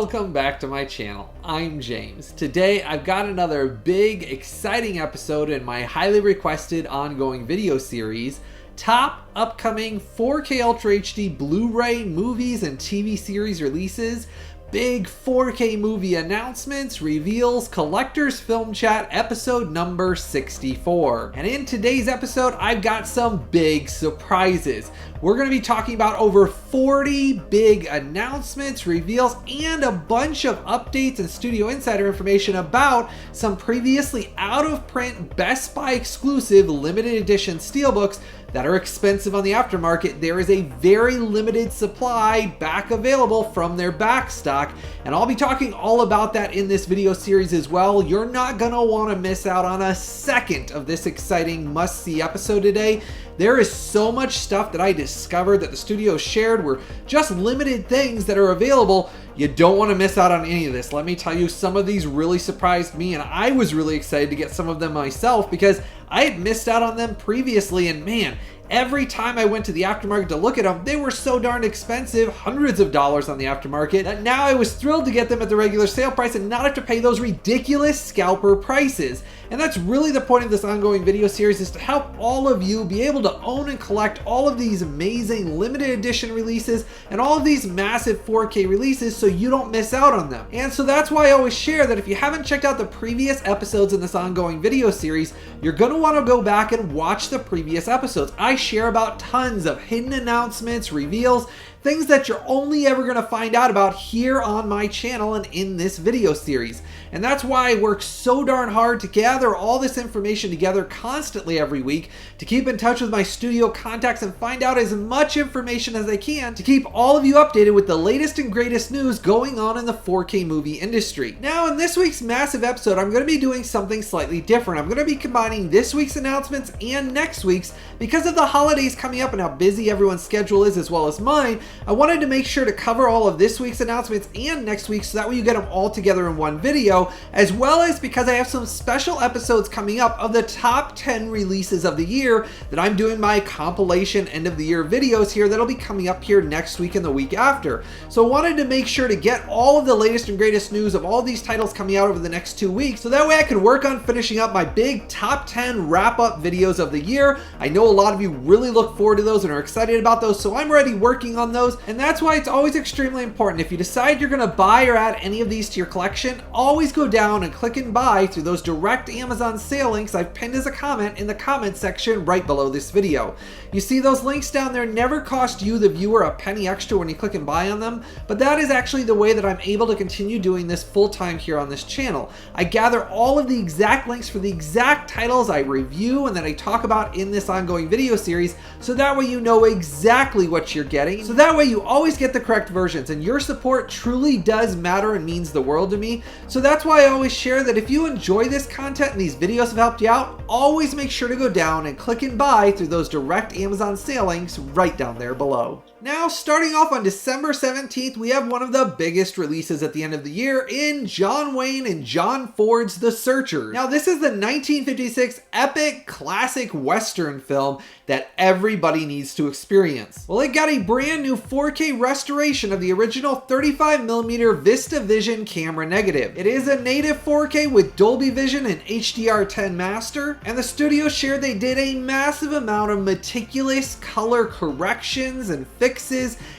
welcome back to my channel. I'm James. Today I've got another big, exciting episode in my highly requested ongoing video series, Top Upcoming 4K Ultra HD Blu Ray Movies and TV Series Releases, Big 4K Movie Announcements, Reveals, Collector's Film Chat, episode number 64. And in today's episode, I've got some big surprises. We're going to be talking about over 40 big announcements, reveals, and a bunch of updates and Studio Insider information about some previously out-of-print Best Buy exclusive limited edition steelbooks that are expensive on the aftermarket. There is a very limited supply back available from their back stock, and I'll be talking all about that in this video series as well. You're not gonna want to miss out on a second of this exciting must-see episode today. There is so much stuff that I discovered that the studio shared were just limited things that are available. You don't want to miss out on any of this. Let me tell you, some of these really surprised me, and I was really excited to get some of them myself because I had missed out on them previously, and man, every time I went to the aftermarket to look at them, they were so darn expensive, hundreds of dollars on the aftermarket, that now I was thrilled to get them at the regular sale price and not have to pay those ridiculous scalper prices. And that's really the point of this ongoing video series, is to help all of you be able to own and collect all of these amazing limited edition releases and all of these massive 4K releases so you don't miss out on them. And so that's why I always share that if you haven't checked out the previous episodes in this ongoing video series, you're going to want to go back and watch the previous episodes. I share about tons of hidden announcements, reveals, things that you're only ever going to find out about here on my channel and in this video series. And that's why I work so darn hard to gather all this information together constantly every week, to keep in touch with my studio contacts and find out as much information as I can to keep all of you updated with the latest and greatest news going on in the 4K movie industry. Now, in this week's massive episode, I'm going to be doing something slightly different. I'm going to be combining this week's announcements and next week's because of the holidays coming up and how busy everyone's schedule is as well as mine. I wanted to make sure to cover all of this week's announcements and next week so that way you get them all together in one video, as well as because I have some special episodes coming up of the top 10 releases of the year that I'm doing my compilation end of the year videos here that'll be coming up here next week and the week after. So I wanted to make sure to get all of the latest and greatest news of all these titles coming out over the next 2 weeks so that way I can work on finishing up my big top 10 wrap up videos of the year. I know a lot of you really look forward to those and are excited about those, so I'm already working on those. And that's why it's always extremely important, if you decide you're going to buy or add any of these to your collection, always go down and click and buy through those direct Amazon sale links I've pinned as a comment in the comment section right below this video. You see those links down there never cost you, the viewer, a penny extra when you click and buy on them, but that is actually the way that I'm able to continue doing this full time here on this channel. I gather all of the exact links for the exact titles I review and that I talk about in this ongoing video series, so that way you know exactly what you're getting, so that way you always get the correct versions, and your support truly does matter and means the world to me. So that's why I always share that if you enjoy this content and these videos have helped you out, always make sure to go down and click and buy through those direct Amazon sale links right down there below. Now, starting off on December 17th, we have one of the biggest releases at the end of the year in John Wayne and John Ford's The Searchers. Now, this is the 1956 epic classic Western film that everybody needs to experience. Well, it got a brand new 4K restoration of the original 35mm VistaVision camera negative. It is a native 4K with Dolby Vision and HDR10 master, and the studio shared they did a massive amount of meticulous color corrections and fixes,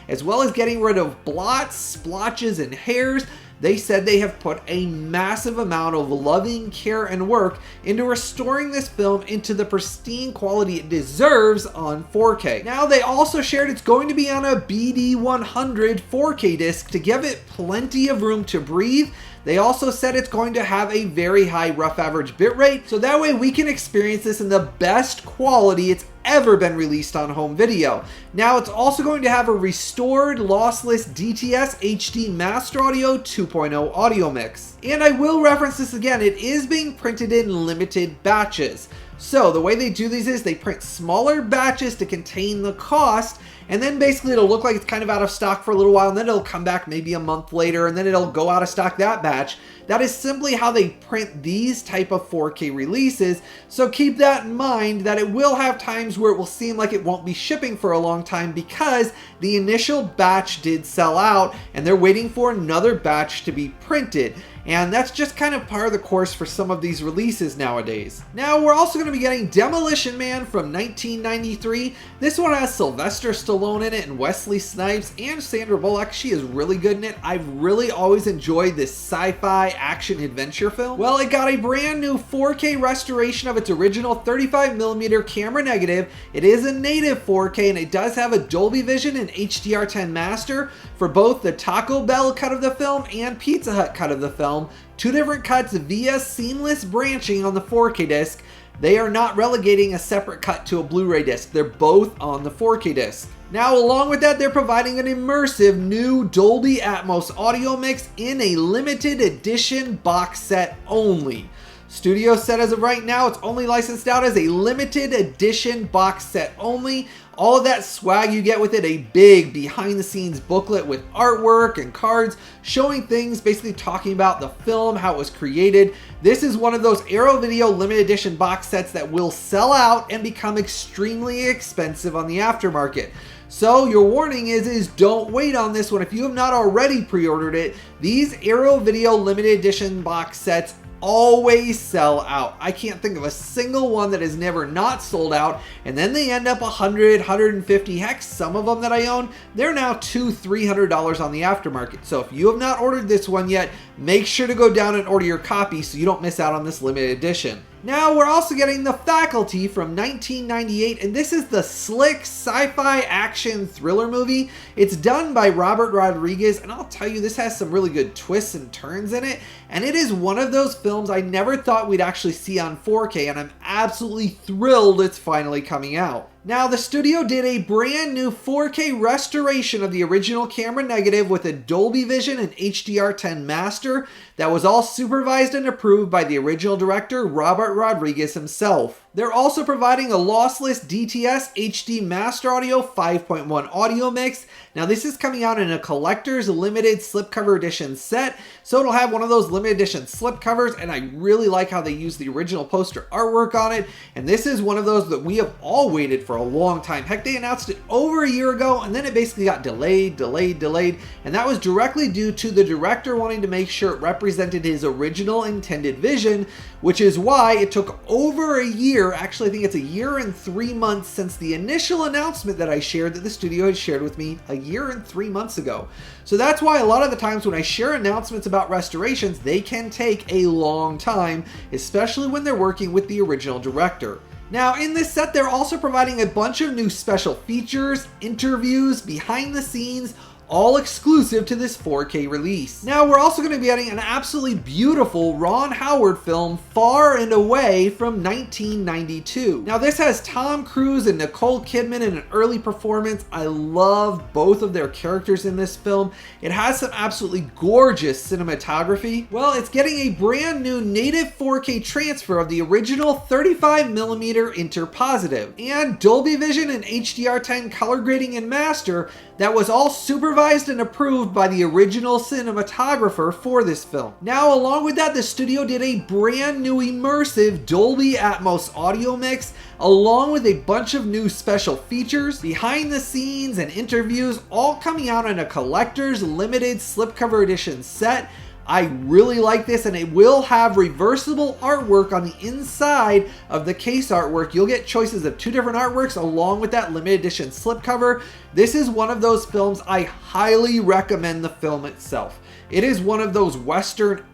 as well as getting rid of blots, splotches, and hairs. They said they have put a massive amount of loving care and work into restoring this film into the pristine quality it deserves on 4K. Now, they also shared it's going to be on a BD100 4K disc to give it plenty of room to breathe. They also said it's going to have a very high rough average bitrate, so that way we can experience this in the best quality it's ever been released on home video. Now, it's also going to have a restored lossless DTS HD Master Audio 2.0 audio mix. And I will reference this again, it is being printed in limited batches. So the way they do these is they print smaller batches to contain the cost, and then basically it'll look like it's kind of out of stock for a little while, and then it'll come back maybe a month later, and then it'll go out of stock that batch. That is simply how they print these type of 4K releases, so keep that in mind that it will have times where it will seem like it won't be shipping for a long time because the initial batch did sell out and they're waiting for another batch to be printed. And that's just kind of par of the course for some of these releases nowadays. Now we're also going to be getting Demolition Man from 1993. This one has Sylvester Stallone in it and Wesley Snipes and Sandra Bullock. She is really good in it. I've really always enjoyed this sci-fi action adventure film. Well, it got a brand new 4K restoration of its original 35mm camera negative. It is a native 4K and it does have a Dolby Vision and HDR10 master for both the Taco Bell cut of the film and Pizza Hut cut of the film. Two different cuts via seamless branching on the 4K disc. They are not relegating a separate cut to a Blu-ray disc. They're both on the 4K disc. Now, along with that, they're providing an immersive new Dolby Atmos audio mix in a limited edition box set only. Studio said as of right now, it's only licensed out as a limited edition box set only. All of that swag you get with it, a big behind the scenes booklet with artwork and cards showing things, basically talking about the film, how it was created. This is one of those Arrow Video limited edition box sets that will sell out and become extremely expensive on the aftermarket. So your warning is don't wait on this one. If you have not already pre-ordered it, these Arrow Video limited edition box sets always sell out. I can't think of a single one that has never not sold out, and then they end up $100, $150. Heck, some of them that I own, they're now $200, $300 on the aftermarket. So if you have not ordered this one yet, make sure to go down and order your copy so you don't miss out on this limited edition. Now we're also getting The Faculty from 1998, and this is the slick sci-fi action thriller movie. It's done by Robert Rodriguez, and I'll tell you, this has some really good twists and turns in it, and it is one of those films I never thought we'd actually see on 4K, and I'm absolutely thrilled it's finally coming out. Now, the studio did a brand new 4K restoration of the original camera negative with a Dolby Vision and HDR10 master that was all supervised and approved by the original director, Robert Rodriguez himself. They're also providing a lossless DTS HD Master Audio 5.1 audio mix. Now this is coming out in a collector's limited slipcover edition set, so it'll have one of those limited edition slipcovers, and I really like how they use the original poster artwork on it, and this is one of those that we have all waited for a long time. Heck, they announced it over a year ago, and then it basically got delayed, and that was directly due to the director wanting to make sure it represented his original intended vision, which is why it took over a year. Actually, I think it's a year and 3 months since the initial announcement that I shared that the studio had shared with me a year and 3 months ago. So that's why a lot of the times when I share announcements about restorations, they can take a long time, especially when they're working with the original director. Now, in this set, they're also providing a bunch of new special features, interviews, behind the scenes, all exclusive to this 4K release. Now, we're also going to be getting an absolutely beautiful Ron Howard film, Far and Away, from 1992. Now, this has Tom Cruise and Nicole Kidman in an early performance. I love both of their characters in this film. It has some absolutely gorgeous cinematography. Well, it's getting a brand new native 4K transfer of the original 35mm interpositive and Dolby Vision and HDR10 color grading and master that was all supervised and approved by the original cinematographer for this film. Now, along with that, the studio did a brand new immersive Dolby Atmos audio mix, along with a bunch of new special features, behind the scenes, and interviews, all coming out in a collector's limited slipcover edition set. I really like this, and it will have reversible artwork on the inside of the case artwork. You'll get choices of 2 different artworks along with that limited edition slipcover. This is one of those films I highly recommend the film itself. It is one of those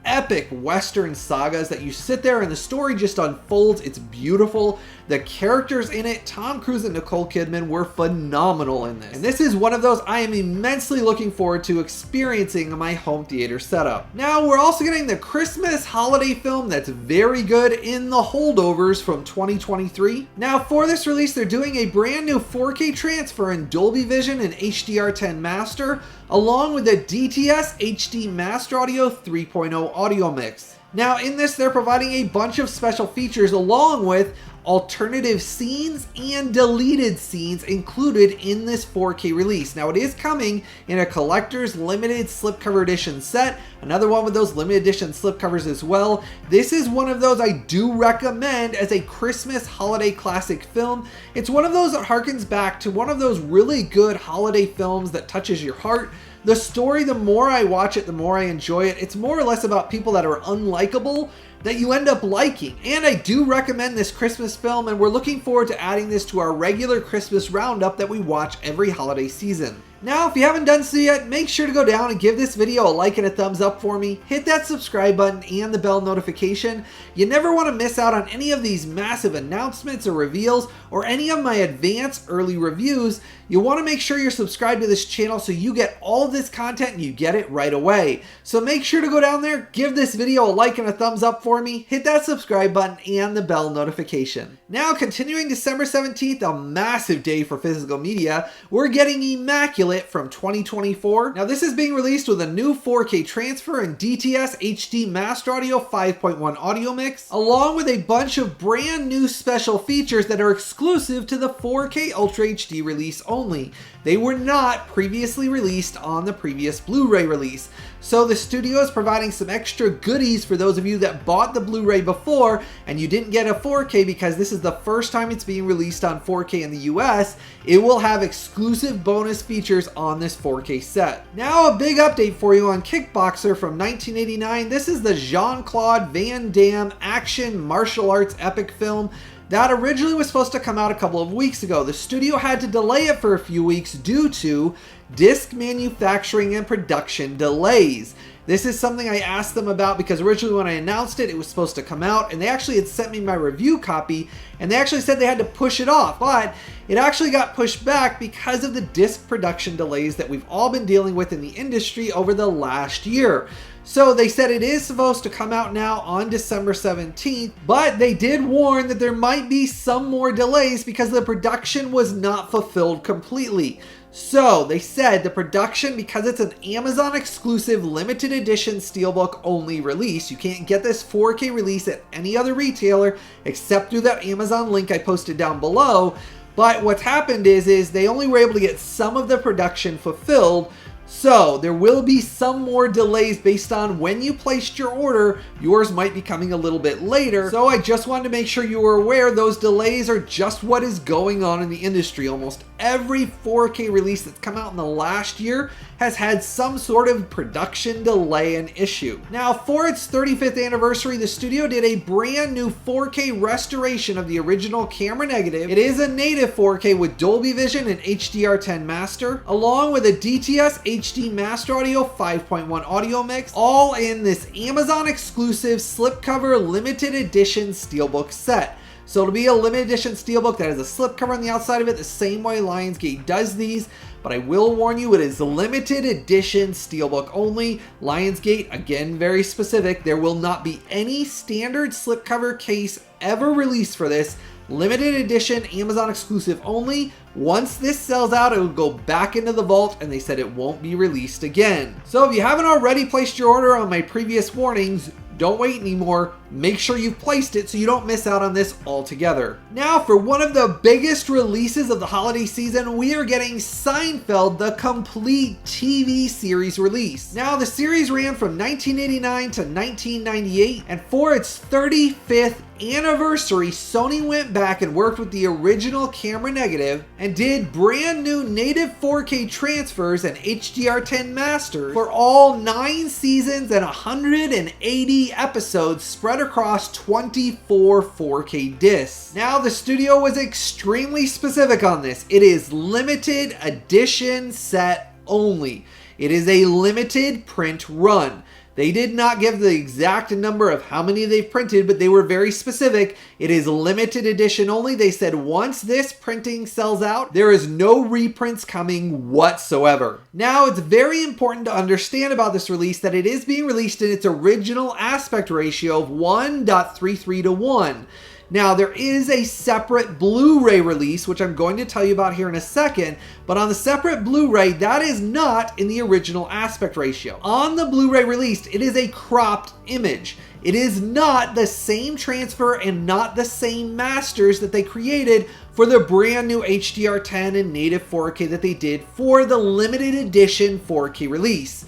epic Western sagas that you sit there and the story just unfolds. It's beautiful. The characters in it, Tom Cruise and Nicole Kidman, were phenomenal in this. And this is one of those I am immensely looking forward to experiencing in my home theater setup. Now, we're also getting the Christmas holiday film that's very good in The Holdovers from 2023. Now, for this release, they're doing a brand new 4K transfer in Dolby Vision and HDR10 Master, along with the DTS HD Master Audio 3.0 audio mix. Now in this, they're providing a bunch of special features along with alternative scenes and deleted scenes included in this 4K release. Now it is coming in a collector's limited slipcover edition set, another one with those limited edition slipcovers as well. This is one of those I do recommend as a Christmas holiday classic film. It's one of those that harkens back to one of those really good holiday films that touches your heart. The story, the more I watch it, the more I enjoy it. It's more or less about people that are unlikable that you end up liking. And I do recommend this Christmas film, and we're looking forward to adding this to our regular Christmas roundup that we watch every holiday season. Now, if you haven't done so yet, make sure to go down and give this video a like and a thumbs up for me. Hit that subscribe button and the bell notification. You never want to miss out on any of these massive announcements or reveals or any of my advanced early reviews. You want to make sure you're subscribed to this channel so you get all of this content and you get it right away. So make sure to go down there, give this video a like and a thumbs up for me, hit that subscribe button and the bell notification. Now, continuing December 17th, a massive day for physical media, we're getting Immaculate from 2024. Now this is being released with a new 4K transfer and DTS HD Master Audio 5.1 audio mix, along with a bunch of brand new special features that are exclusive to the 4K Ultra HD release only. They were not previously released on the previous Blu-ray release. So the studio is providing some extra goodies for those of you that bought the Blu-ray before and you didn't get a 4K because this is the first time it's being released on 4K in the US. It will have exclusive bonus features on this 4K set. Now a big update for you on Kickboxer from 1989. This is the Jean-Claude Van Damme action martial arts epic film that originally was supposed to come out a couple of weeks ago. The studio had to delay it for a few weeks due to disc manufacturing and production delays. This is something I asked them about because originally when I announced it, it was supposed to come out and they actually had sent me my review copy and they actually said they had to push it off, but it actually got pushed back because of the disc production delays that we've all been dealing with in the industry over the last year. So they said it is supposed to come out now on December 17th, but they did warn that there might be some more delays because the production was not fulfilled completely. So they said the production, because it's an Amazon exclusive limited edition Steelbook only release, you can't get this 4K release at any other retailer except through that Amazon link I posted down below. But what's happened is they only were able to get some of the production fulfilled. So there will be some more delays based on when you placed your order. Yours might be coming a little bit later. So I just wanted to make sure you were aware those delays are just what is going on in the industry. Almost every 4K release that's come out in the last year has had some sort of production delay and issue. Now for its 35th anniversary, the studio did a brand new 4K restoration of the original camera negative. It is a native 4K with Dolby Vision and HDR10 Master, along with a DTS HD Master Audio 5.1 audio mix, all in this Amazon exclusive slipcover limited edition Steelbook set. So it'll be a limited edition Steelbook that has a slipcover on the outside of it, the same way Lionsgate does these. But I will warn you, it is a limited edition Steelbook only. Lionsgate, again, very specific. There will not be any standard slipcover case ever released for this. Limited edition, Amazon exclusive only. Once this sells out, it will go back into the vault and they said it won't be released again. So if you haven't already placed your order on my previous warnings, don't wait anymore. Make sure you've placed it so you don't miss out on this altogether. Now for one of the biggest releases of the holiday season, we are getting SEINFELD, the Complete TV series release. Now the series ran from 1989 to 1998, and for its 35th anniversary, Sony went back and worked with the original camera negative and did brand new native 4K transfers and HDR10 masters for all 9 seasons and 180 episodes spread across 24 4K discs. Now the studio was extremely specific on this. It is limited edition set only. It is a limited print run. They did not give the exact number of how many they've printed, but they were very specific. It is limited edition only. They said once this printing sells out, there is no reprints coming whatsoever. Now, it's very important to understand about this release that it is being released in its original aspect ratio of 1.33 to 1. Now, there is a separate Blu-ray release, which I'm going to tell you about here in a second, but on the separate Blu-ray, that is not in the original aspect ratio. On the Blu-ray released, it is a cropped image. It is not the same transfer and not the same masters that they created for the brand new HDR10 and native 4K that they did for the limited edition 4K release.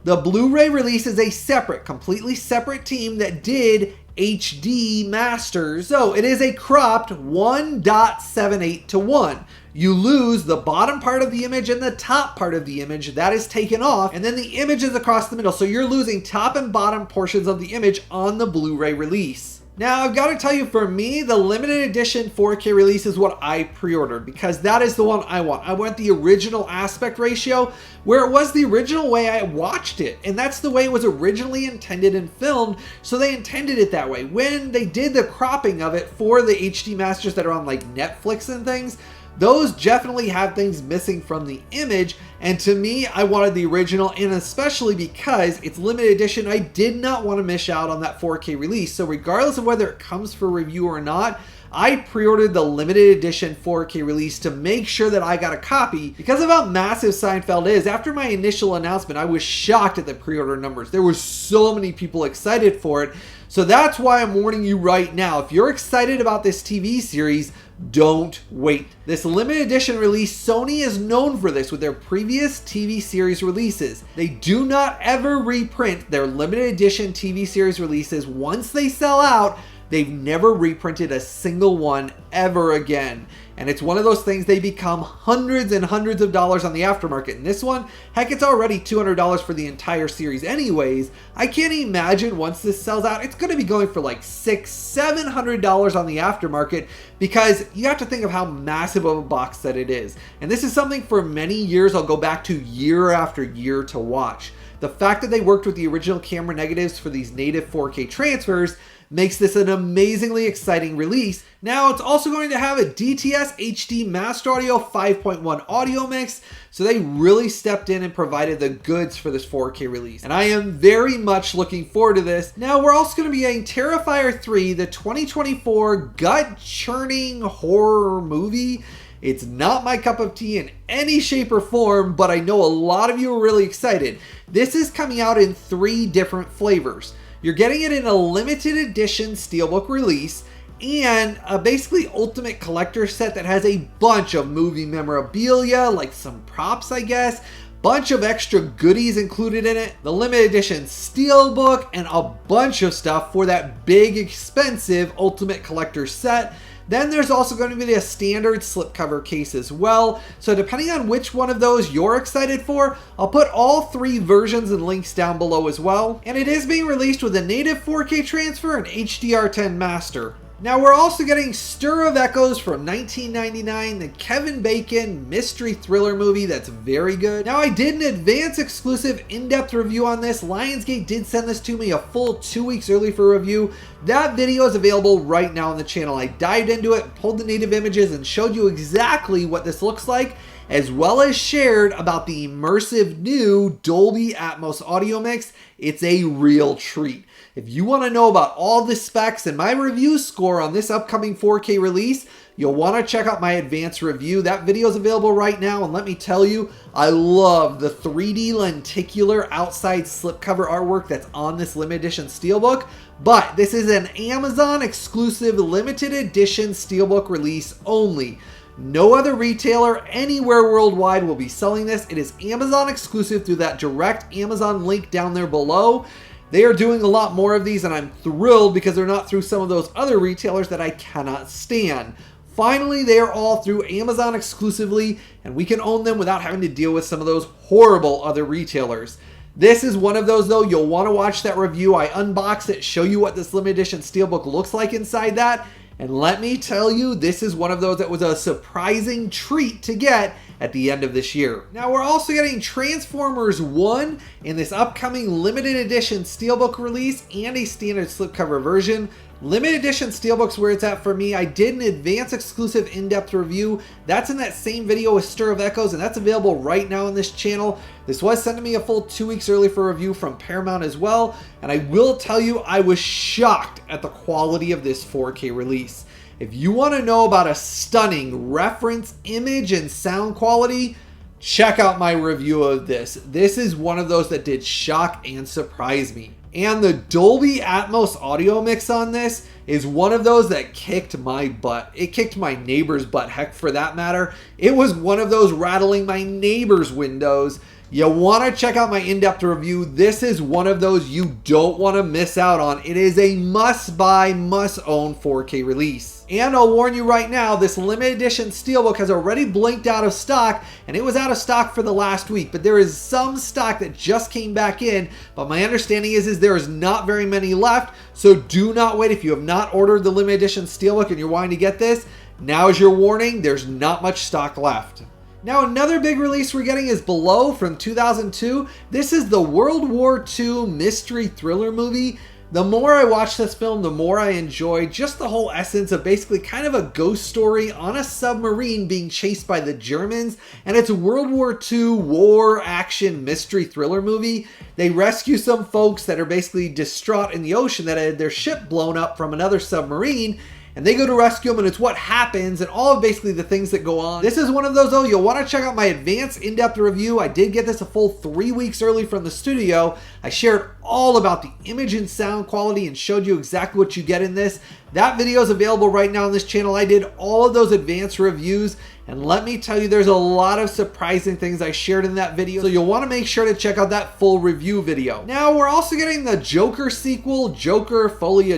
The Blu-ray release is a separate, completely separate team that did HD masters. So it is a cropped 1.78 to 1. You lose the bottom part of the image and the top part of the image. That is taken off, and then the image is across the middle. So you're losing top and bottom portions of the image on the Blu-ray release. Now, I've got to tell you, for me, the limited edition 4K release is what I pre-ordered because that is the one I want. I want the original aspect ratio where it was the original way I watched it. And that's the way it was originally intended and filmed. So they intended it that way. When they did the cropping of it for the HD masters that are on like Netflix and things, those definitely have things missing from the image, and to me, I wanted the original, and especially because it's limited edition, I did not want to miss out on that 4K release. So regardless of whether it comes for review or not, I pre-ordered the limited edition 4K release to make sure that I got a copy. Because of how massive Seinfeld is, after my initial announcement, I was shocked at the pre-order numbers. There were so many people excited for it. So that's why I'm warning you right now. If you're excited about this TV series, don't wait. This limited edition release, Sony is known for this with their previous TV series releases. They do not ever reprint their limited edition TV series releases. Once they sell out, they've never reprinted a single one ever again. And it's one of those things, they become hundreds and hundreds of dollars on the aftermarket. And this one, heck, it's already $200 for the entire series anyways. I can't imagine once this sells out, it's going to be going for like $600-700 on the aftermarket, because you have to think of how massive of a box set it is. And this is something for many years I'll go back to year after year to watch. The fact that they worked with the original camera negatives for these native 4K transfers makes this an amazingly exciting release. Now, it's also going to have a DTS HD Master Audio 5.1 audio mix, so they really stepped in and provided the goods for this 4K release. And I am very much looking forward to this. Now, we're also going to be getting Terrifier 3, the 2024 gut-churning horror movie. It's not my cup of tea in any shape or form, but I know a lot of you are really excited. This is coming out in 3 different flavors. You're getting it in a limited edition SteelBook release and a basically ultimate collector set that has a bunch of movie memorabilia, like some props, I guess, bunch of extra goodies included in it, the limited edition SteelBook, and a bunch of stuff for that big, expensive ultimate collector set. Then there's also going to be a standard slipcover case as well. So depending on which one of those you're excited for, I'll put all 3 versions and links down below as well. And it is being released with a native 4K transfer and HDR10 master. Now, we're also getting Stir of Echoes from 1999, the Kevin Bacon mystery thriller movie that's very good. Now, I did an advance exclusive in-depth review on this. Lionsgate did send this to me a full 2 weeks early for review. That video is available right now on the channel. I dived into it, pulled the native images, and showed you exactly what this looks like, as well as shared about the immersive new Dolby Atmos audio mix. It's a real treat. If you want to know about all the specs and my review score on this upcoming 4K release, you'll want to check out my advanced review. That video is available right now, and let me tell you, I love the 3D lenticular outside slipcover artwork that's on this limited edition SteelBook, but this is an Amazon exclusive limited edition SteelBook release only. No other retailer anywhere worldwide will be selling this. It is Amazon exclusive through that direct Amazon link down there below. They are doing a lot more of these, and I'm thrilled because they're not through some of those other retailers that I cannot stand. Finally, they are all through Amazon exclusively, and we can own them without having to deal with some of those horrible other retailers. This is one of those, though. You'll want to watch that review. I unbox it, show you what this limited edition SteelBook looks like inside that. And let me tell you, this is one of those that was a surprising treat to get at the end of this year. Now, we're also getting Transformers 1 in this upcoming limited edition SteelBook release and a standard slipcover version. Limited edition Steelbook's where it's at for me. I did an advanced exclusive in-depth review. That's in that same video with Stir of Echoes, and that's available right now on this channel. This was sent to me a full 2 weeks early for review from Paramount as well, and I will tell you I was shocked at the quality of this 4K release. If you want to know about a stunning reference image and sound quality, check out my review of this. This is one of those that did shock and surprise me. And the Dolby Atmos audio mix on this is one of those that kicked my butt. It kicked my neighbor's butt, heck, for that matter. It was one of those rattling my neighbor's windows. You want to check out my in-depth review. This is one of those you don't want to miss out on. It is a must-buy, must-own 4K release. And I'll warn you right now, this limited edition Steelbook has already blinked out of stock, and it was out of stock for the last week, but there is some stock that just came back in, but my understanding is there is not very many left, so do not wait. If you have not ordered the limited edition Steelbook and you're wanting to get this, now is your warning, there's not much stock left. Now another big release we're getting is Below from 2002. This is the World War II mystery thriller movie. The more I watch this film, the more I enjoy just the whole essence of basically kind of a ghost story on a submarine being chased by the Germans, and it's a World War II war action mystery thriller movie. They rescue some folks that are basically distraught in the ocean that had their ship blown up from another submarine, and they go to rescue them, and it's what happens and all of basically the things that go on. This is one of those, though, you'll want to check out my advanced in-depth review. I did get this a full 3 weeks early from the studio. I shared all about the image and sound quality and showed you exactly what you get in this. That video is available right now on this channel. I did all of those advanced reviews, and let me tell you, there's a lot of surprising things I shared in that video, so you'll want to make sure to check out that full review video. Now, we're also getting the Joker sequel, Joker Folie.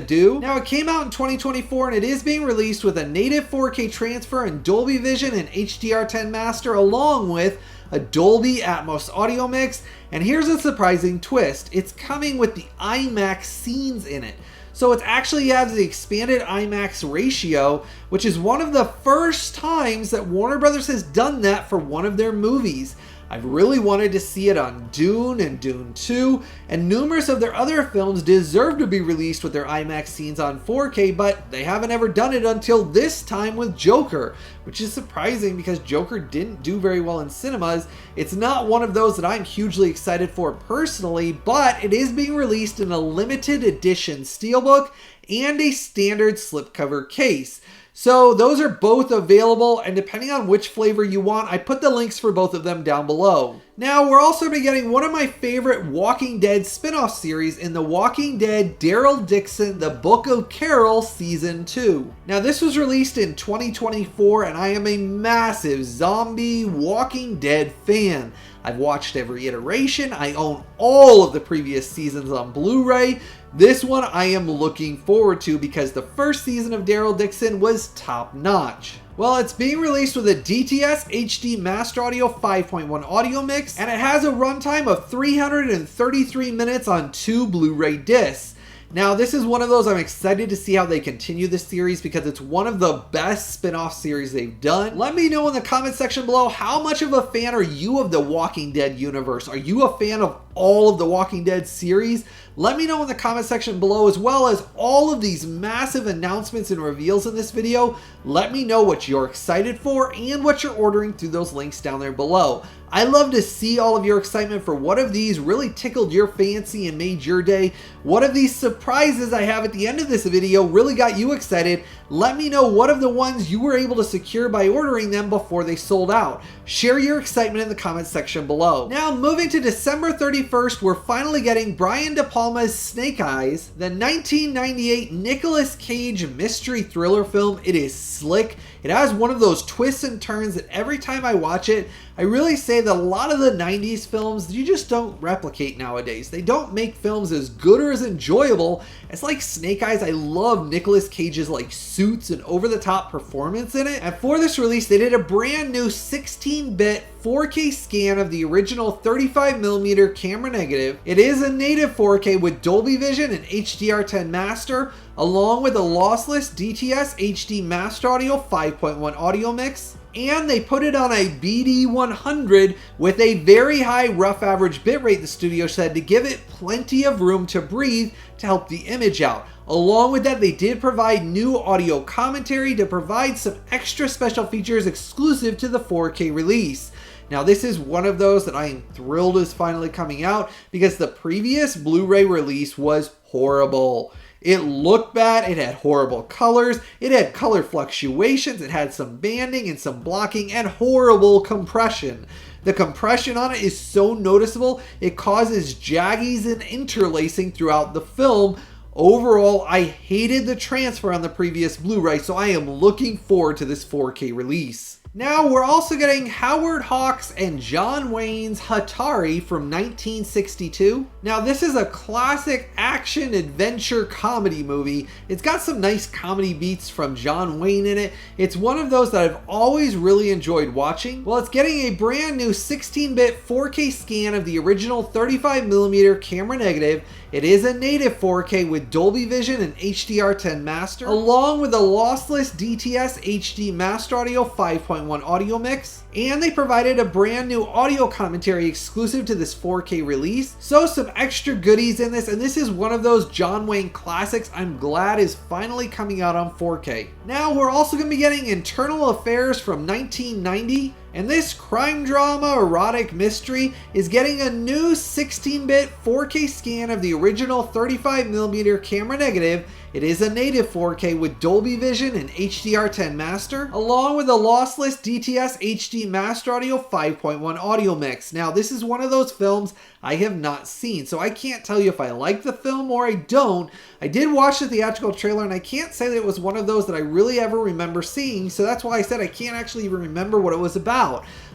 Now, it came out in 2024, and it is being released with a native 4K transfer in Dolby Vision and HDR10 master, along with a Dolby Atmos audio mix. And here's a surprising twist. It's coming with the IMAX scenes in it. So it actually has the expanded IMAX ratio, which is one of the first times that Warner Brothers has done that for one of their movies. I've really wanted to see it on Dune and Dune 2, and numerous of their other films deserve to be released with their IMAX scenes on 4K, but they haven't ever done it until this time with Joker, which is surprising because Joker didn't do very well in cinemas. It's not one of those that I'm hugely excited for personally, but it is being released in a limited edition Steelbook and a standard slipcover case. So those are both available, and depending on which flavor you want, I put the links for both of them down below. Now, we're also going to be getting one of my favorite Walking Dead spin-off series in The Walking Dead Daryl Dixon, The Book of Carol Season 2. Now, this was released in 2024, and I am a massive zombie Walking Dead fan. I've watched every iteration. I own all of the previous seasons on Blu Ray. This one I am looking forward to because the first season of Daryl Dixon was top notch. Well, it's being released with a DTS HD Master Audio 5.1 audio mix, and it has a runtime of 333 minutes on 2 Blu-ray discs. Now, this is one of those I'm excited to see how they continue this series because it's one of the best spin-off series they've done. Let me know in the comment section below, how much of a fan are you of the Walking Dead universe? Are you a fan of all of the Walking Dead series? Let me know in the comment section below, as well as all of these massive announcements and reveals in this video. Let me know what you're excited for and what you're ordering through those links down there below. I love to see all of your excitement for what of these really tickled your fancy and made your day. What of these surprises I have at the end of this video really got you excited. Let me know what of the ones you were able to secure by ordering them before they sold out. Share your excitement in the comment section below. Now, moving to December 31st, we're finally getting Brian De Palma's Snake Eyes, the 1998 Nicolas Cage mystery thriller film. It is slick. It has one of those twists and turns that every time I watch it, I really say that a lot of the 90s films, you just don't replicate nowadays. They don't make films as good or as enjoyable as like Snake Eyes. I love Nicolas Cage's like suits and over-the-top performance in it. And for this release, they did a brand new 16-bit 4K scan of the original 35mm camera negative. It is a native 4K with Dolby Vision and HDR10 master, along with a lossless DTS HD Master Audio 5.1 audio mix. and they put it on a BD100 with a very high rough average bitrate, the studio said, to give it plenty of room to breathe to help the image out. Along with that, they did provide new audio commentary to provide some extra special features exclusive to the 4K release. Now, this is one of those that I am thrilled is finally coming out, because the previous Blu-ray release was horrible. It looked bad, it had horrible colors, it had color fluctuations, it had some banding and some blocking, and horrible compression. The compression on it is so noticeable, it causes jaggies and interlacing throughout the film. Overall, I hated the transfer on the previous Blu-ray, so I am looking forward to this 4K release. Now, we're also getting Howard Hawks and John Wayne's Hatari from 1962. Now, this is a classic action adventure comedy movie. It's got some nice comedy beats from John Wayne in it. It's one of those that I've always really enjoyed watching. Well, it's getting a brand new 16-bit 4K scan of the original 35mm camera negative. It is a native 4K with Dolby Vision and HDR10 master, along with a lossless DTS HD master audio 5.1 audio mix. And they provided a brand new audio commentary exclusive to this 4K release. So some extra goodies in this, and this is one of those John Wayne classics I'm glad is finally coming out on 4K. Now, we're also going to be getting Internal Affairs from 1990. And this crime drama erotic mystery is getting a new 16-bit 4K scan of the original 35mm camera negative. It is a native 4K with Dolby Vision and HDR10 master, along with a lossless DTS HD master audio 5.1 audio mix. Now, this is one of those films I have not seen, so I can't tell you if I like the film or I don't. I did watch the theatrical trailer, and I can't say that it was one of those that I really ever remember seeing, so that's why I said I can't actually even remember what it was about.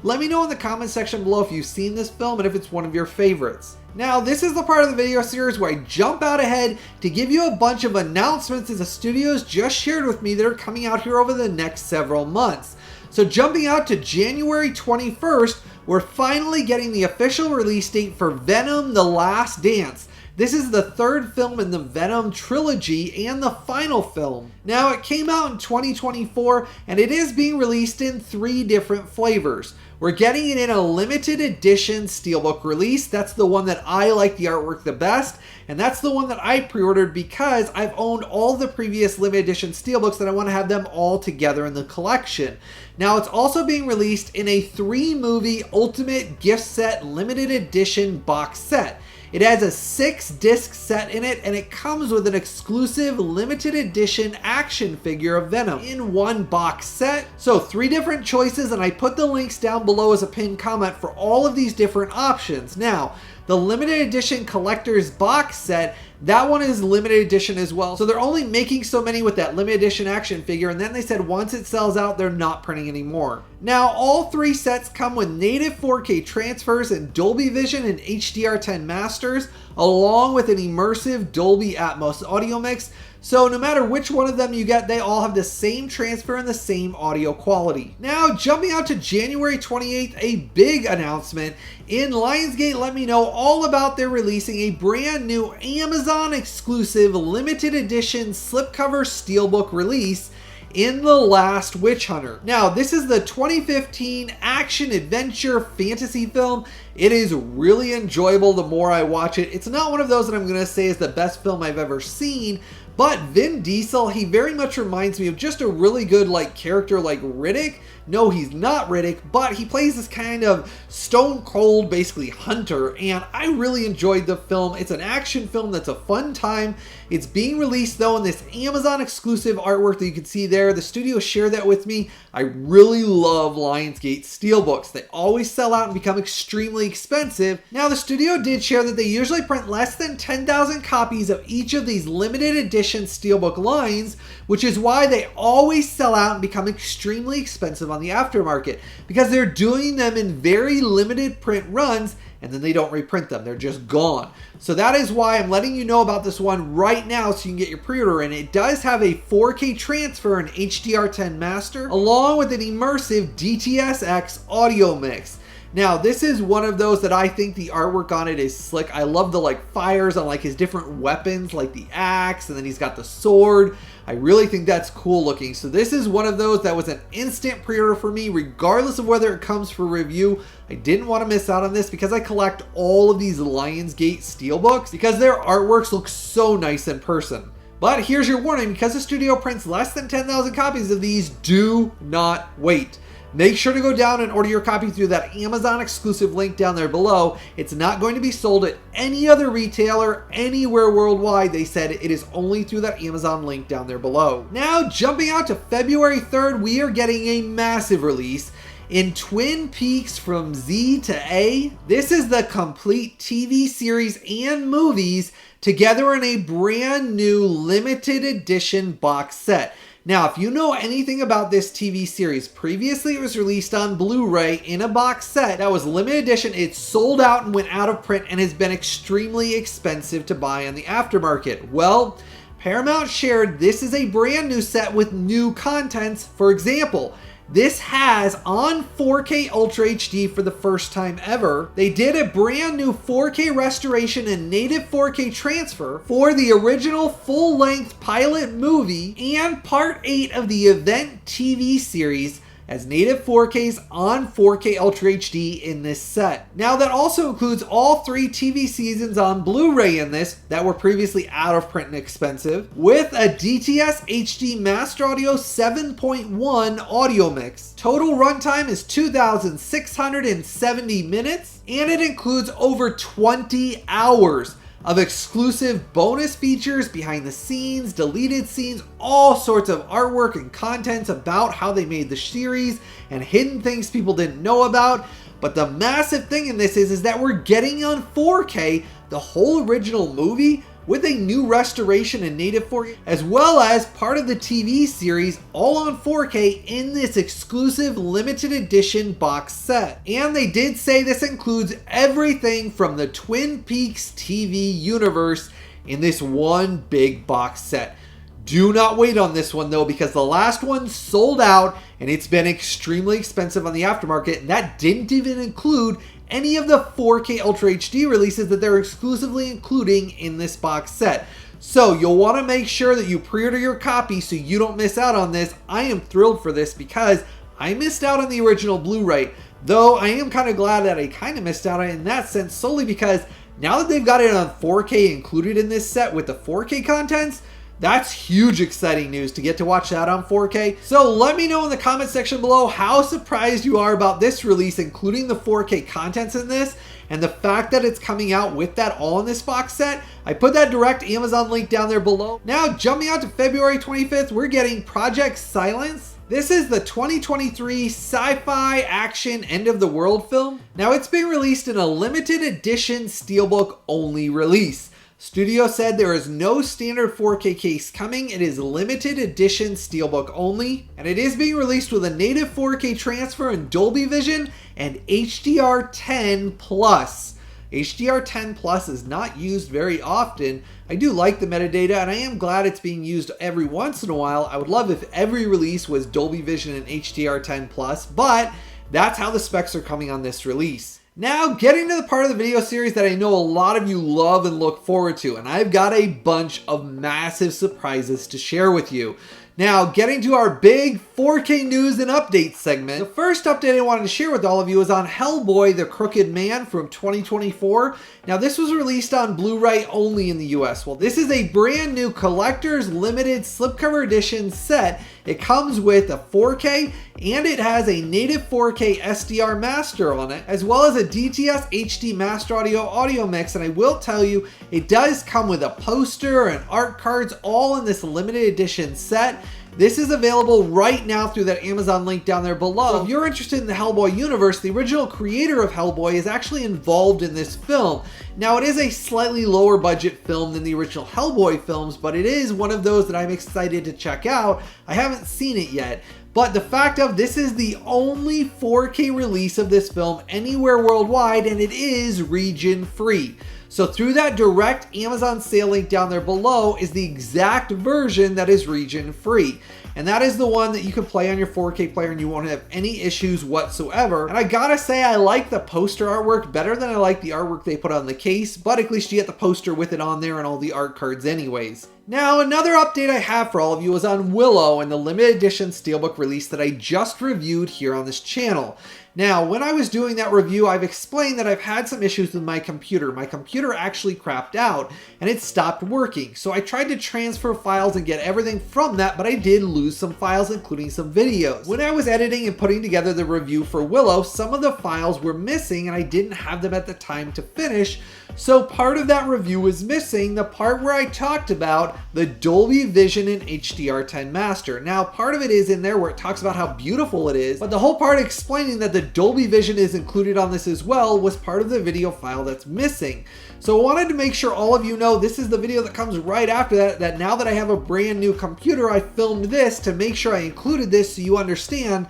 Let me know in the comment section below if you've seen this film and if it's one of your favorites. Now, this is the part of the video series where I jump out ahead to give you a bunch of announcements that the studios just shared with me that are coming out here over the next several months. So jumping out to January 21st, we're finally getting the official release date for Venom: The Last Dance. This is the third film in the Venom trilogy and the final film. Now, it came out in 2024 and it is being released in 3 different flavors. We're getting it in a limited edition SteelBook release. That's the one that I like the artwork the best, and that's the one that I pre-ordered because I've owned all the previous limited edition SteelBooks and I want to have them all together in the collection. Now, it's also being released in a 3-movie Ultimate Gift Set limited edition box set. It has a 6-disc set in it, and it comes with an exclusive limited edition action figure of Venom in one box set. So 3 different choices, and I put the links down below as a pinned comment for all of these different options. Now, the limited edition collector's box set, that one is limited edition as well. So they're only making so many with that limited edition action figure, and then they said once it sells out, they're not printing anymore. Now, all 3 sets come with native 4K transfers and Dolby Vision and HDR10 masters, along with an immersive Dolby Atmos audio mix. So no matter which one of them you get, they all have the same transfer and the same audio quality. Now, jumping out to January 28th, a big announcement. In Lionsgate let me know all about their releasing a brand new Amazon exclusive limited edition slipcover steelbook release in The Last Witch Hunter. Now, this is the 2015 action adventure fantasy film. It is really enjoyable the more I watch it. It's not one of those that I'm going to say is the best film I've ever seen, but Vin Diesel, he very much reminds me of just a really good character like Riddick. No, he's not Riddick, but he plays this kind of stone cold, basically hunter, and I really enjoyed the film. It's an action film that's a fun time. It's being released though in this Amazon exclusive artwork that you can see there. The studio shared that with me. I really love Lionsgate steelbooks. They always sell out and become extremely expensive. Now, the studio did share that they usually print less than 10,000 copies of each of these limited edition steelbook lines, which is why they always sell out and become extremely expensive on the aftermarket, because they're doing them in very limited print runs and then they don't reprint them. They're just gone. So that is why I'm letting you know about this one right now so you can get your pre-order in. It does have a 4K transfer and HDR10 master, along with an immersive DTS-X audio mix. Now, this is one of those that I think the artwork on it is slick. I love the fires on his different weapons, like the axe, and then he's got the sword. I really think that's cool looking. So this is one of those that was an instant pre-order for me, regardless of whether it comes for review. I didn't want to miss out on this because I collect all of these Lionsgate SteelBooks because their artworks look so nice in person. But here's your warning, because the studio prints less than 10,000 copies of these, do not wait. Make sure to go down and order your copy through that Amazon exclusive link down there below. It's not going to be sold at any other retailer anywhere worldwide. They said it is only through that Amazon link down there below. Now, jumping out to February 3rd, we are getting a massive release in Twin Peaks from Z to A. This is the complete TV series and movies together in a brand new limited edition box set. Now, if you know anything about this TV series, previously it was released on Blu Ray in a box set that was limited edition. It sold out and went out of print and has been extremely expensive to buy on the aftermarket. Well, Paramount shared this is a brand new set with new contents. For example, this has on 4K Ultra HD for the first time ever. They did a brand new 4K restoration and native 4K transfer for the original full-length pilot movie and part 8 of the event TV series as native 4Ks on 4K Ultra HD in this set. Now that also includes all 3 TV seasons on Blu-ray in this that were previously out of print and expensive, with a DTS HD Master Audio 7.1 audio mix. Total runtime is 2,670 minutes, and it includes over 20 hours of exclusive bonus features, behind the scenes, deleted scenes, all sorts of artwork and content about how they made the series and hidden things people didn't know about. But the massive thing in this is that we're getting on 4K the whole original movie with a new restoration in native 4K, as well as part of the TV series all on 4K in this exclusive limited edition box set. And they did say this includes everything from the Twin Peaks TV universe in this one big box set. Do not wait on this one though, because the last one sold out and it's been extremely expensive on the aftermarket, and that didn't even include any of the 4K Ultra HD releases that they're exclusively including in this box set. So you'll want to make sure that you pre-order your copy so you don't miss out on this. I am thrilled for this because I missed out on the original Blu-ray, though I am kind of glad that I kind of missed out on it in that sense, solely because now that they've got it on 4K included in this set with the 4K contents, that's huge exciting news to get to watch that on 4K. So let me know in the comment section below how surprised you are about this release, including the 4K contents in this, and the fact that it's coming out with that all in this box set. I put that direct Amazon link down there below. Now jumping out to February 25th, we're getting Project Silence. This is the 2023 sci-fi action end of the world film. Now it's being released in a limited edition SteelBook only release. Studio said there is no standard 4K case coming. It is limited edition SteelBook only, and it is being released with a native 4K transfer in Dolby Vision and HDR10+. HDR10+ is not used very often. I do like the metadata, and I am glad it's being used every once in a while. I would love if every release was Dolby Vision and HDR10+, but that's how the specs are coming on this release. Now, getting to the part of the video series that I know a lot of you love and look forward to, and I've got a bunch of massive surprises to share with you. Now, getting to our big 4K news and updates segment, the first update I wanted to share with all of you is on Hellboy, the Crooked Man from 2024. Now, this was released on Blu-ray only in the US. Well, this is a brand new collector's limited slipcover edition set. It comes with a 4K and it has a native 4K SDR master on it, as well as a DTS HD Master audio mix. And I will tell you, it does come with a poster and art cards all in this limited edition set. This is available right now through that Amazon link down there below. So if you're interested in the Hellboy universe, the original creator of Hellboy is actually involved in this film. Now, it is a slightly lower budget film than the original Hellboy films, but it is one of those that I'm excited to check out. I haven't seen it yet, but the fact of this is the only 4K release of this film anywhere worldwide, and it is region free. So through that direct Amazon sale link down there below is the exact version that is region free. And that is the one that you can play on your 4K player and you won't have any issues whatsoever. And I gotta say, I like the poster artwork better than I like the artwork they put on the case, but at least you get the poster with it on there and all the art cards anyways. Now, another update I have for all of you is on Willow and the limited edition Steelbook release that I just reviewed here on this channel. Now, when I was doing that review, I've explained that I've had some issues with my computer. My computer actually crapped out and it stopped working. So I tried to transfer files and get everything from that, but I did lose some files, including some videos. When I was editing and putting together the review for Willow, some of the files were missing and I didn't have them at the time to finish. So part of that review was missing, the part where I talked about the Dolby Vision and HDR10 Master. Now, part of it is in there where it talks about how beautiful it is, but the whole part explaining that the Dolby Vision is included on this as well was part of the video file that's missing. So I wanted to make sure all of you know this is the video that comes right after that now that I have a brand new computer, I filmed this to make sure I included this so you understand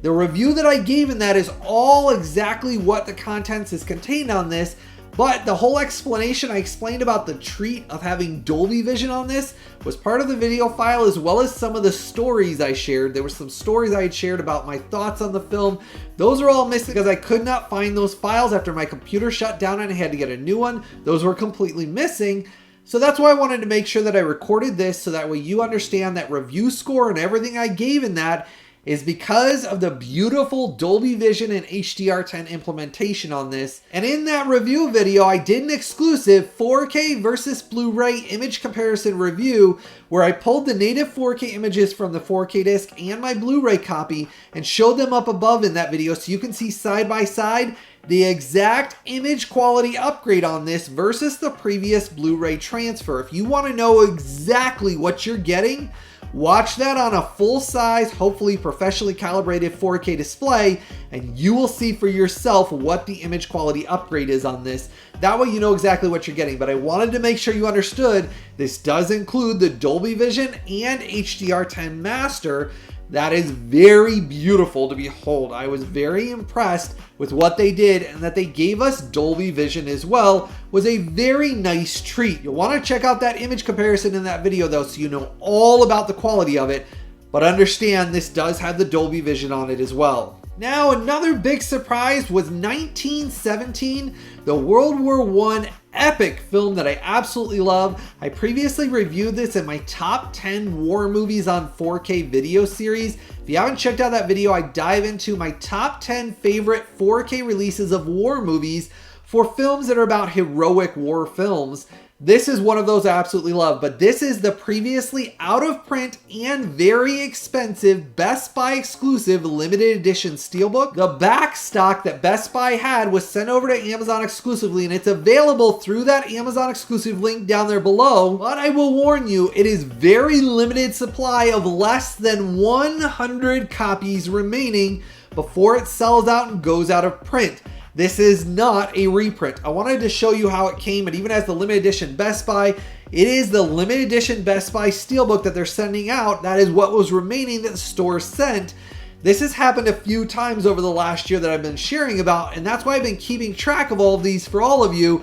the review that I gave in that is all exactly what the contents is contained on this. But the whole explanation I explained about the treat of having Dolby Vision on this was part of the video file, as well as some of the stories I shared. There were some stories I had shared about my thoughts on the film. Those are all missing because I could not find those files after my computer shut down and I had to get a new one. Those were completely missing. So that's why I wanted to make sure that I recorded this so that way you understand that review score and everything I gave in that is because of the beautiful Dolby Vision and HDR10 implementation on this. And in that review video, I did an exclusive 4K versus Blu-ray image comparison review where I pulled the native 4K images from the 4K disc and my Blu-ray copy and showed them up above in that video so you can see side by side the exact image quality upgrade on this versus the previous Blu-ray transfer. If you want to know exactly what you're getting, watch that on a full-size, hopefully professionally calibrated 4K display, and you will see for yourself what the image quality upgrade is on this. That way you know exactly what you're getting. But I wanted to make sure you understood this does include the Dolby Vision and HDR10 Master. That is very beautiful to behold. I was very impressed with what they did, and that they gave us Dolby Vision as well was a very nice treat. You'll want to check out that image comparison in that video though so you know all about the quality of it, but understand this does have the Dolby Vision on it as well. Now, another big surprise was 1917, the World War I epic film that I absolutely love. I previously reviewed this in my top 10 war movies on 4K video series. If you haven't checked out that video, I dive into my top 10 favorite 4K releases of war movies for films that are about heroic war films. This is one of those I absolutely love, but this is the previously out of print and very expensive Best Buy exclusive limited edition Steelbook. The back stock that Best Buy had was sent over to Amazon exclusively, and it's available through that Amazon exclusive link down there below. But I will warn you, it is very limited supply of less than 100 copies remaining before it sells out and goes out of print. This is not a reprint. I wanted to show you how it came, and even as the limited edition Best Buy, it is the limited edition Best Buy Steelbook that they're sending out. That is what was remaining that the store sent. This has happened a few times over the last year that I've been sharing about, and that's why I've been keeping track of all of these for all of you.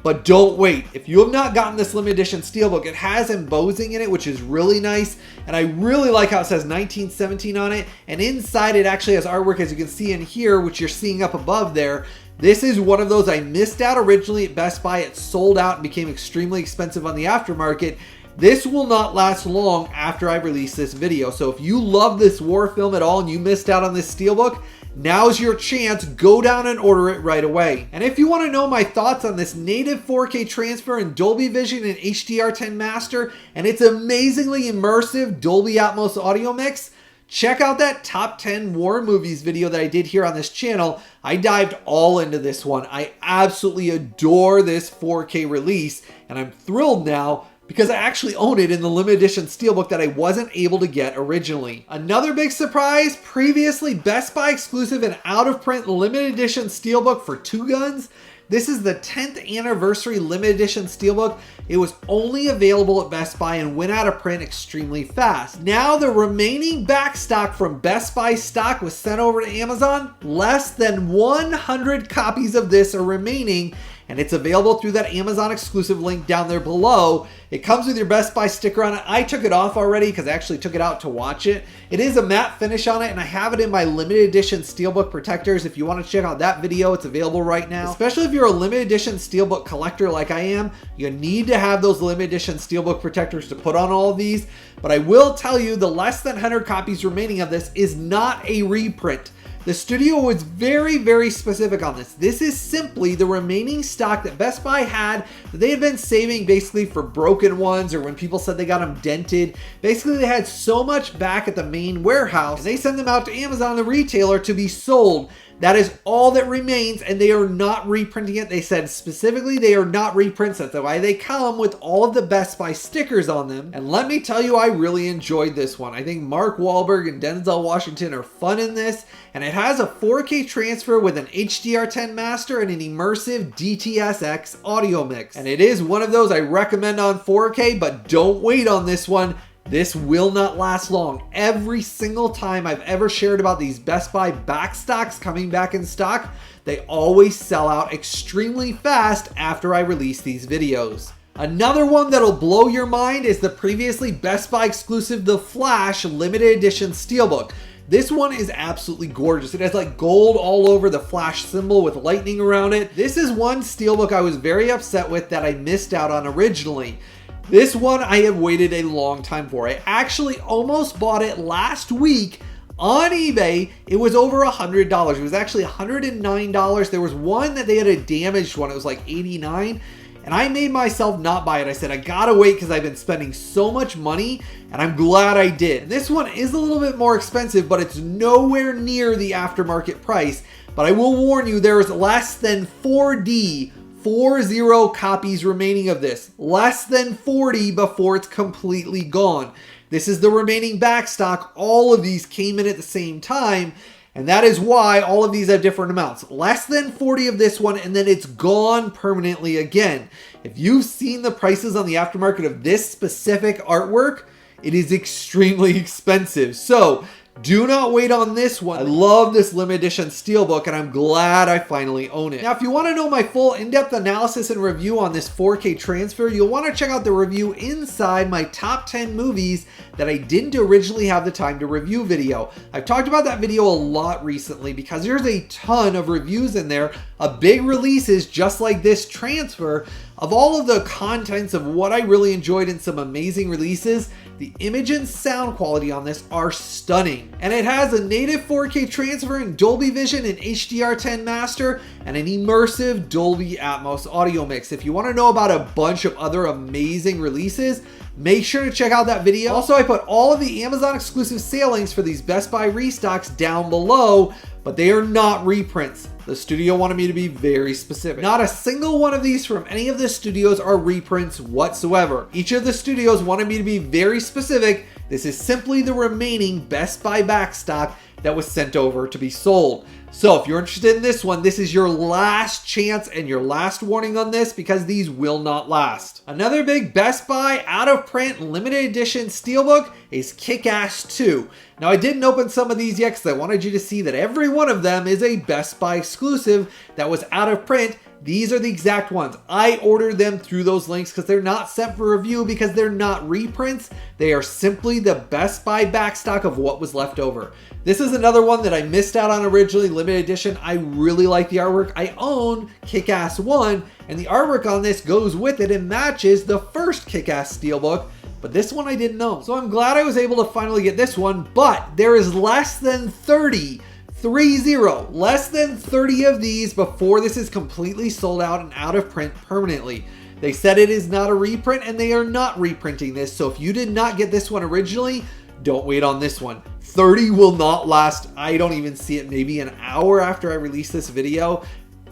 But don't wait. If you have not gotten this limited edition Steelbook, it has embossing in it, which is really nice. And I really like how it says 1917 on it. And inside it actually has artwork, as you can see in here, which you're seeing up above there. This is one of those I missed out originally at Best Buy. It sold out and became extremely expensive on the aftermarket. This will not last long after I release this video. So if you love this war film at all and you missed out on this Steelbook, now's your chance. Go down and order it right away. And if you want to know my thoughts on this native 4K transfer in Dolby Vision and HDR10 Master and its amazingly immersive Dolby Atmos audio mix, check out that top 10 war movies video that I did here on this channel. I dived all into this one. I absolutely adore this 4K release, and I'm thrilled now because I actually own it in the limited edition Steelbook that I wasn't able to get originally. Another big surprise, previously Best Buy exclusive and out of print limited edition Steelbook for Two Guns. This is the 10th anniversary limited edition Steelbook. It was only available at Best Buy and went out of print extremely fast. Now the remaining back stock from Best Buy stock was sent over to Amazon. Less than 100 copies of this are remaining, and it's available through that Amazon exclusive link down there below. It comes with your Best Buy sticker on it. I took it off already because I actually took it out to watch it. It is a matte finish on it, and I have it in my limited edition SteelBook protectors. If you want to check out that video, it's available right now. Especially if you're a limited edition SteelBook collector like I am, you need to have those limited edition SteelBook protectors to put on all of these. But I will tell you, the less than 100 copies remaining of this is not a reprint. The studio was very, very specific on this. This is simply the remaining stock that Best Buy had that they had been saving basically for broken ones or when people said they got them dented. Basically, they had so much back at the main warehouse, and they send them out to Amazon, the retailer, to be sold. That is all that remains, and they are not reprinting it. They said specifically they are not reprints. That's why they come with all of the Best Buy stickers on them. And let me tell you, I really enjoyed this one. I think Mark Wahlberg and Denzel Washington are fun in this, and it has a 4K transfer with an HDR10 master and an immersive DTS:X audio mix. And it is one of those I recommend on 4K, but don't wait on this one. This will not last long. Every single time I've ever shared about these Best Buy backstocks coming back in stock, they always sell out extremely fast after I release these videos. Another one that'll blow your mind is the previously Best Buy exclusive The Flash limited edition SteelBook. This one is absolutely gorgeous. It has like gold all over the Flash symbol with lightning around it. This is one SteelBook I was very upset with that I missed out on originally. This one I have waited a long time for. I actually almost bought it last week on eBay. It was over $100. It was actually $109. There was one that they had a damaged one. It was like $89. And I made myself not buy it. I said, I gotta wait because I've been spending so much money, and I'm glad I did. This one is a little bit more expensive, but it's nowhere near the aftermarket price. But I will warn you, there is less than 40 copies remaining of this. Less than 40 before it's completely gone. This is the remaining back stock. All of these came in at the same time, and that is why all of these have different amounts. Less than 40 of this one, and then it's gone permanently again. If you've seen the prices on the aftermarket of this specific artwork, it is extremely expensive. So do not wait on this one. I love this limited edition SteelBook, and I'm glad I finally own it. Now, if you want to know my full in-depth analysis and review on this 4K transfer, you'll want to check out the review inside my top 10 movies that I didn't originally have the time to review video. I've talked about that video a lot recently because there's a ton of reviews in there of big releases just like this transfer, of all of the contents of what I really enjoyed in some amazing releases. The image and sound quality on this are stunning. And it has a native 4K transfer in Dolby Vision and HDR10 master and an immersive Dolby Atmos audio mix. If you want to know about a bunch of other amazing releases, make sure to check out that video. Also, I put all of the Amazon exclusive sale links for these Best Buy restocks down below, but they are not reprints. The studio wanted me to be very specific. Not a single one of these from any of the studios are reprints whatsoever. Each of the studios wanted me to be very specific. This is simply the remaining Best Buy backstock that was sent over to be sold. So if you're interested in this one, this is your last chance and your last warning on this because these will not last. Another big Best Buy out of print limited edition SteelBook is Kick-Ass 2. Now, I didn't open some of these yet because I wanted you to see that every one of them is a Best Buy exclusive that was out of print. These are the exact ones. I ordered them through those links because they're not sent for review because they're not reprints. They are simply the Best Buy backstock of what was left over. This is another one that I missed out on originally, limited edition. I really like the artwork. I own Kick-Ass 1, and the artwork on this goes with it and matches the first Kick-Ass SteelBook. But this one I didn't own. So I'm glad I was able to finally get this one, but there is less than 30 less than 30 of these before this is completely sold out and out of print permanently. They said it is not a reprint, and they are not reprinting this. So if you did not get this one originally, don't wait on this one. 30 will not last. I don't even see it maybe an hour after I release this video.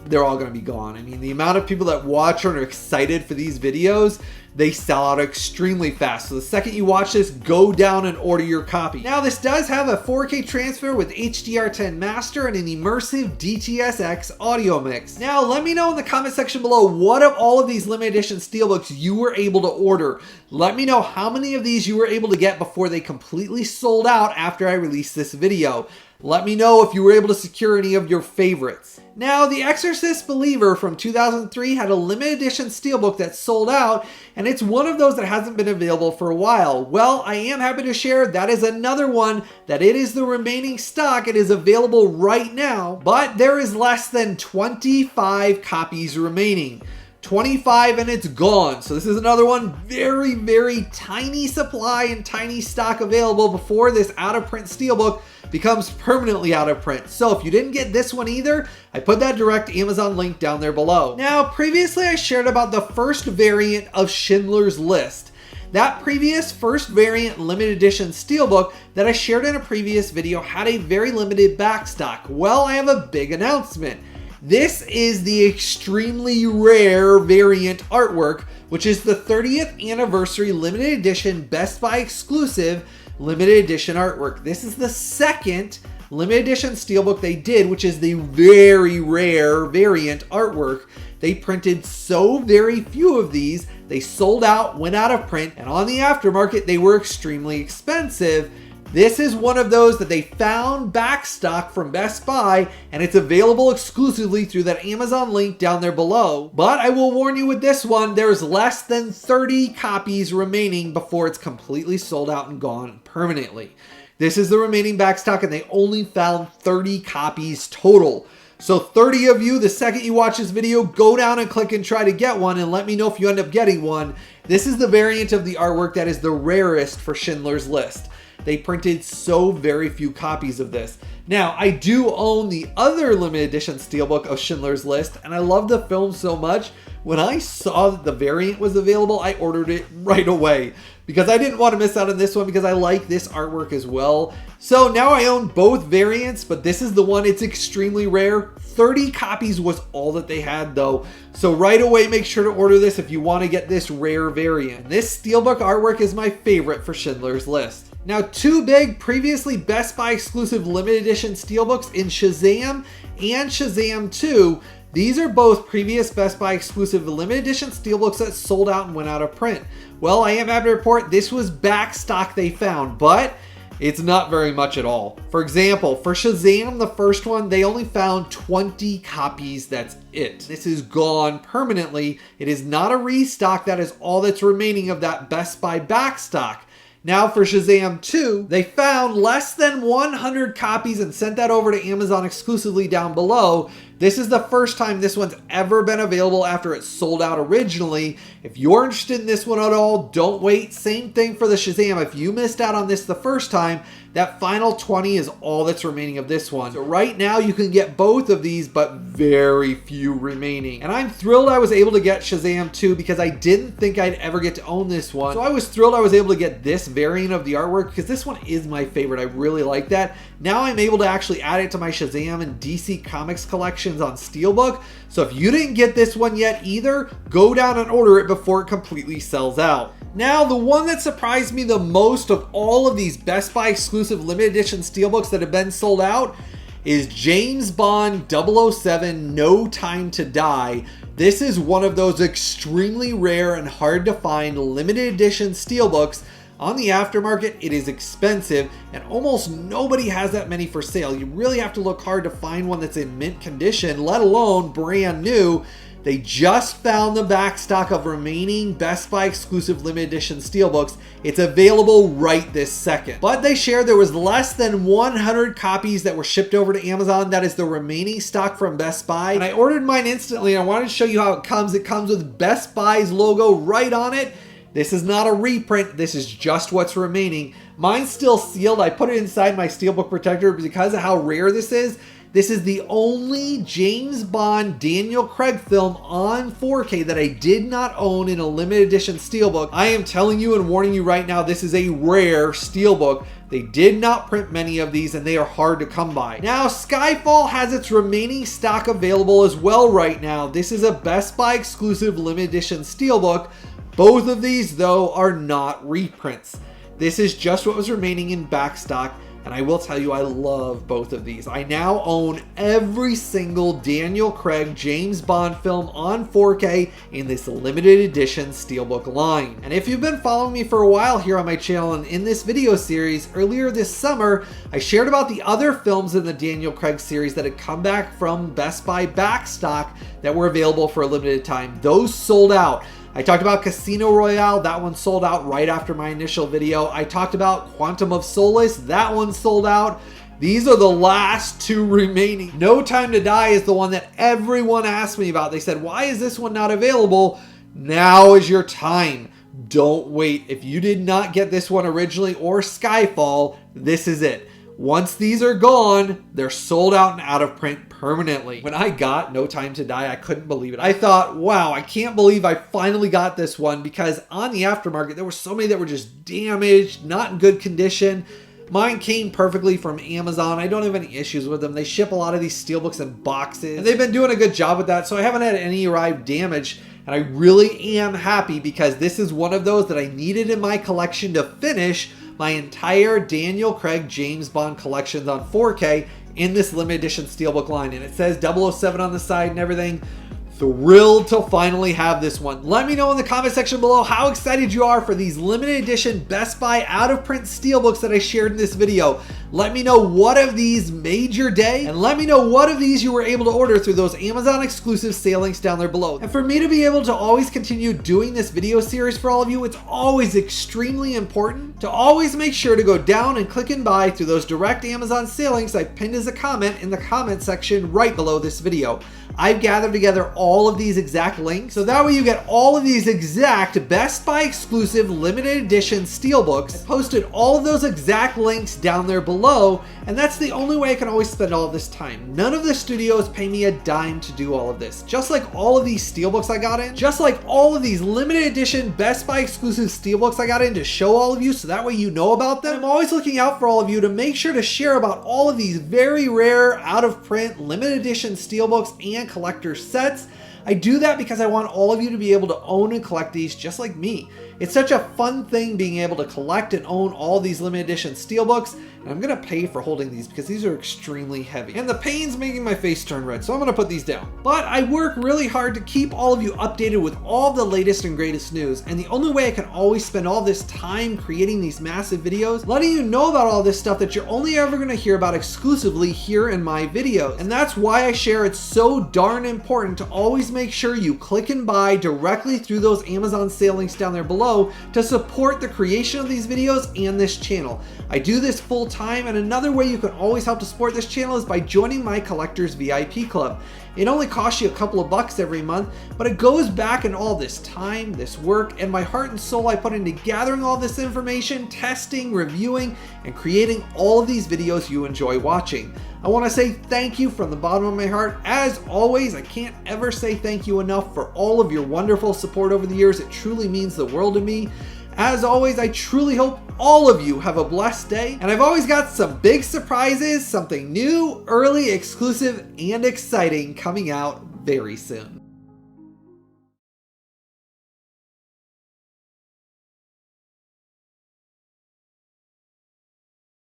They're all going to be gone. I mean, the amount of people that watch and are excited for these videos, they sell out extremely fast. So the second you watch this, go down and order your copy. Now this does have a 4K transfer with HDR10 master and an immersive DTS:X audio mix. Now let me know in the comment section below what of all of these limited edition SteelBooks you were able to order. Let me know how many of these you were able to get before they completely sold out after I released this video. Let me know if you were able to secure any of your favorites. Now, The Exorcist Believer from 2003 had a limited edition SteelBook that sold out, and it's one of those that hasn't been available for a while. Well, I am happy to share that is another one that it is the remaining stock. It is available right now, but there is less than 25 copies remaining. 25 and it's gone. So this is another one, very, very tiny supply and tiny stock available before this out of print SteelBook becomes permanently out of print. So if you didn't get this one either, I put that direct Amazon link down there below. Now, previously I shared about the first variant of Schindler's List. That previous first variant limited edition SteelBook that I shared in a previous video had a very limited backstock. Well, I have a big announcement. This is the extremely rare variant artwork, which is the 30th anniversary limited edition Best Buy exclusive limited edition artwork. This is the second limited edition SteelBook they did, which is the very rare variant artwork. They printed so very few of these, they sold out, went out of print, and on the aftermarket, they were extremely expensive. This is one of those that they found back stock from Best Buy, and it's available exclusively through that Amazon link down there below. But I will warn you with this one, there's less than 30 copies remaining before it's completely sold out and gone permanently. This is the remaining back stock, and they only found 30 copies total. So 30 of you, the second you watch this video, go down and click and try to get one and let me know if you end up getting one. This is the variant of the artwork that is the rarest for Schindler's List. They printed so very few copies of this. Now, I do own the other limited edition SteelBook of Schindler's List, and I love the film so much. When I saw that the variant was available, I ordered it right away because I didn't want to miss out on this one because I like this artwork as well. So now I own both variants, but this is the one, it's extremely rare. 30 copies was all that they had though. So right away, make sure to order this if you want to get this rare variant. This SteelBook artwork is my favorite for Schindler's List. Now, two big previously Best Buy exclusive limited edition SteelBooks in Shazam and Shazam 2. These are both previous Best Buy exclusive limited edition SteelBooks that sold out and went out of print. Well, I am happy to report this was back stock they found, but it's not very much at all. For example, for Shazam, the first one, they only found 20 copies, that's it. This is gone permanently. It is not a restock, that is all that's remaining of that Best Buy back stock. Now for Shazam 2, they found less than 100 copies and sent that over to Amazon exclusively down below. This is the first time this one's ever been available after it sold out originally. If you're interested in this one at all, don't wait. Same thing for the Shazam. If you missed out on this the first time, that final 20 is all that's remaining of this one. So right now you can get both of these, but very few remaining. And I'm thrilled I was able to get Shazam 2 because I didn't think I'd ever get to own this one. So I was thrilled I was able to get this variant of the artwork because this one is my favorite. I really like that. Now I'm able to actually add it to my Shazam and DC Comics collections on SteelBook. So if you didn't get this one yet either, go down and order it before it completely sells out. Now, the one that surprised me the most of all of these Best Buy exclusive limited edition SteelBooks that have been sold out is James Bond 007 No Time to Die. This is one of those extremely rare and hard to find limited edition SteelBooks. On the aftermarket, it is expensive and almost nobody has that many for sale. You really have to look hard to find one that's in mint condition, let alone brand new. They just found the back stock of remaining Best Buy exclusive limited edition SteelBooks. It's available right this second. But they shared there was less than 100 copies that were shipped over to Amazon. That is the remaining stock from Best Buy. And I ordered mine instantly and I wanted to show you how it comes. It comes with Best Buy's logo right on it. This is not a reprint. This is just what's remaining. Mine's still sealed. I put it inside my SteelBook protector because of how rare this is. This is the only James Bond Daniel Craig film on 4K that I did not own in a limited edition SteelBook. I am telling you and warning you right now, this is a rare SteelBook. They did not print many of these and they are hard to come by. Now, Skyfall has its remaining stock available as well right now. This is a Best Buy exclusive limited edition SteelBook. Both of these, though, are not reprints. This is just what was remaining in backstock, and I will tell you, I love both of these. I now own every single Daniel Craig James Bond film on 4K in this limited edition Steelbook line. And if you've been following me for a while here on my channel and in this video series, earlier this summer, I shared about the other films in the Daniel Craig series that had come back from Best Buy backstock that were available for a limited time. Those sold out. I talked about Casino Royale, that one sold out right after my initial video. I talked about Quantum of Solace, that one sold out. These are the last two remaining. No Time to Die is the one that everyone asked me about. They said, why is this one not available? Now is your time. Don't wait. If you did not get this one originally or Skyfall, this is it. Once these are gone, they're sold out and out of print permanently. When I got No Time to Die, I couldn't believe it. I thought, wow, I can't believe I finally got this one, because on the aftermarket, there were so many that were just damaged, not in good condition. Mine came perfectly from Amazon. I don't have any issues with them. They ship a lot of these Steelbooks in boxes, and they've been doing a good job with that, so I haven't had any arrived damage. And I really am happy, because this is one of those that I needed in my collection to finish my entire Daniel Craig James Bond collections on 4K in this limited edition Steelbook line. And it says 007 on the side and everything. Thrilled to finally have this one. Let me know in the comment section below how excited you are for these limited edition Best Buy out of print Steelbooks that I shared in this video. Let me know what of these made your day, and let me know what of these you were able to order through those Amazon exclusive sale links down there below. And for me to be able to always continue doing this video series for all of you, it's always extremely important to always make sure to go down and click and buy through those direct Amazon sale links I pinned as a comment in the comment section right below this video. I've gathered together all of these exact links, so that way you get all of these exact Best Buy exclusive limited edition Steelbooks. I posted all of those exact links down there below, and that's the only way I can always spend all of this time. None of the studios pay me a dime to do all of this. Just like all of these Steelbooks I got in, just like all of these limited edition Best Buy exclusive Steelbooks I got in to show all of you, so that way you know about them. I'm always looking out for all of you to make sure to share about all of these very rare, out of print, limited edition Steelbooks and collector sets. I do that because I want all of you to be able to own and collect these just like me. It's such a fun thing being able to collect and own all these limited edition Steelbooks, and I'm gonna pay for holding these because these are extremely heavy. And the pain's making my face turn red, so I'm gonna put these down. But I work really hard to keep all of you updated with all the latest and greatest news, and the only way I can always spend all this time creating these massive videos, letting you know about all this stuff that you're only ever gonna hear about exclusively here in my videos. And that's why I share it's so darn important to always make sure you click and buy directly through those Amazon sale links down there below to support the creation of these videos and this channel. I do this full time, and another way you can always help to support this channel is by joining my Collectors VIP Club. It only costs you a couple of bucks every month, but it goes back in all this time, this work, and my heart and soul I put into gathering all this information, testing, reviewing, and creating all of these videos you enjoy watching. I want to say thank you from the bottom of my heart. As always, I can't ever say thank you enough for all of your wonderful support over the years. It truly means the world to me. As always, I truly hope all of you have a blessed day, and I've always got some big surprises, something new, early, exclusive, and exciting coming out very soon.